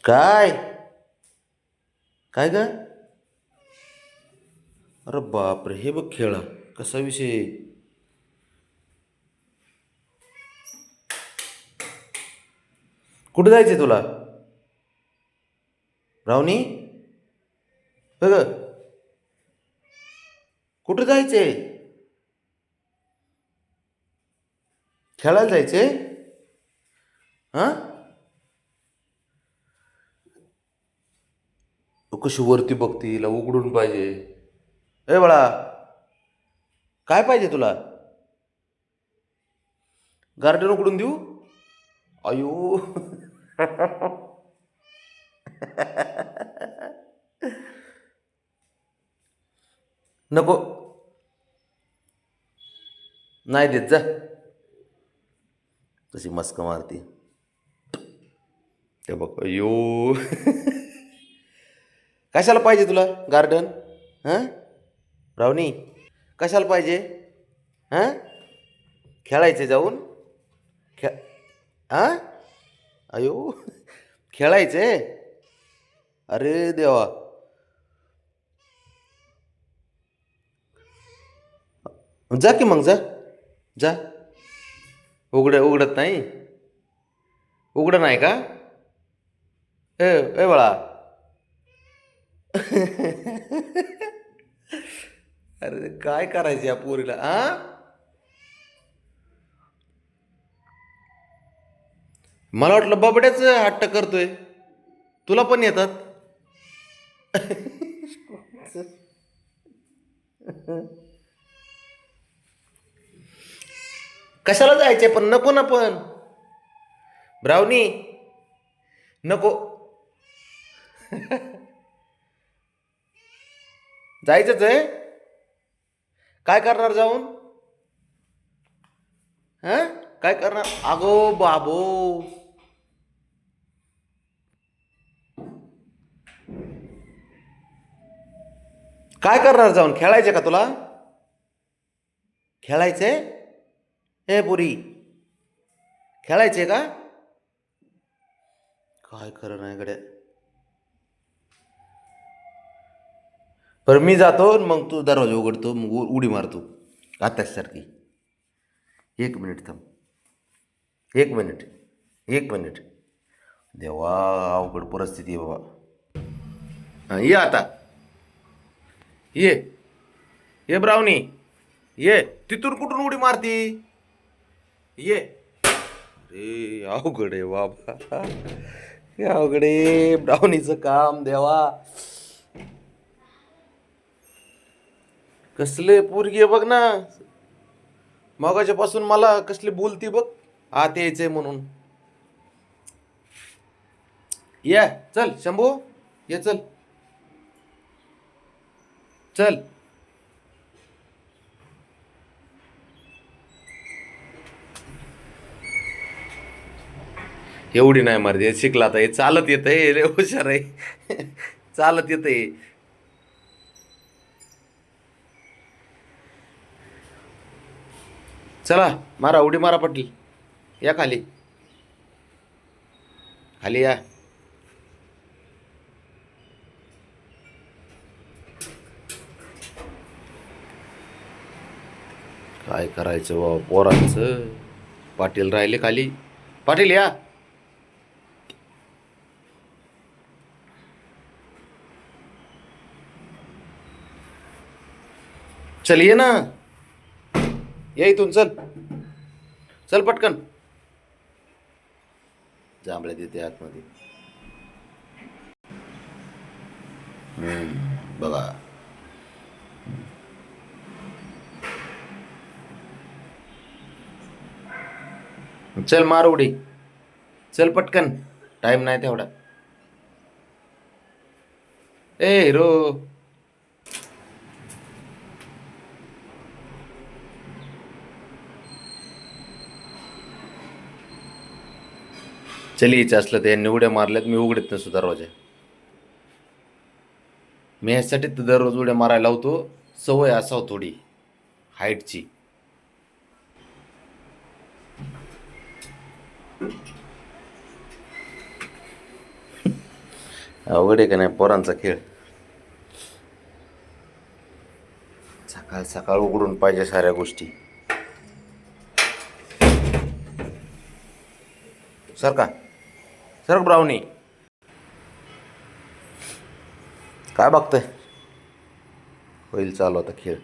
काय काय ग? अरे बापरे, हे बघ खेळ कसा विषय आहे. कुठे जायचंय तुला? रावणी बघ, कुठे जायचंय? खेळायला जायचंय? हा, तू कशी वरती बघती, हिला उघडून पाहिजे. ए बाळा, काय पाहिजे तुला? गार्डन उघडून देऊ? अयो. नको, नाही देत जा. तशी मस्क मारती. ते बघ, अयो. कशाला पाहिजे तुला गार्डन? हां, रावणी, कशाला पाहिजे? हां, खेळायचे जाऊन? खे हां, अयो. खेळायचे? अरे देवा. जा की मग, जा जा. उघडत नाही? उघडं नाही का? ए ए बाळा. अरे काय करायचं या पोरीला आ? मला वाटलं बबड्याच हट्ट करतोय. तुला पण येतात? कशाला जायचे पण? नको ना पण. ब्राउनी, नको. जायचंच आहे? काय करणार जाऊन? हा, काय करणार? अगो बाबो. काय करणार जाऊन? खेळायचे का तुला? खेळायचे? हे पुरी, खेळायचे का? काय खरं नाही गड्या. बरं मी जातो, मग तू दरवाजा उघडतो, मग उडी मारतो आताच सारखी. 1 मिनिट थांब. 1 मिनिट, 1 मिनिट. देवा, अवघड परिस्थिती आहे बाबा. हा, ये आता. ये ये ब्राउनी, ये. तिथून कुठून उडी मारती? ये. अरे अवघड आहे बाबा. हे अवघड आहे ब्राउनीचं काम. देवा, कसले पोरगी आहे बघ ना. मगाच्या पासून मला कसली बोलती बघ, आत यायचंय म्हणून. ये चल शंभू, ये चल चल. एवढी नाही मारते, शिकला आता. हे चालत येतंय, रे हुशार आहे. चालत येतंय. चला, मारा उडी मारा पटली. या खाली, खाली या. काय करायचं बाबा पोरांचं. पाटील राहिले खाली. पाटील या. चल ये ना, या इथून चल. चल पटकन. जांभळ्या देते आतमध्ये. बघा. चल मार उडी. चल पटकन, टाइम नाही तेवढा. ए हिरो. चल यायचं असलं तर यांनी उड्या मारल्यात, मी उघडत नसतो दरवाजा. मी ह्यासाठी तर दररोज उड्या मारायला लावतो, सवय असावं थोडी हाईटची. अवघड आहे का नाही पोरांचा खेळ. सकाळ सकाळ उघडून पाहिजे साऱ्या गोष्टी. सर सर ब्राउनी काय बघतोय. होईल चालू आता खेळ.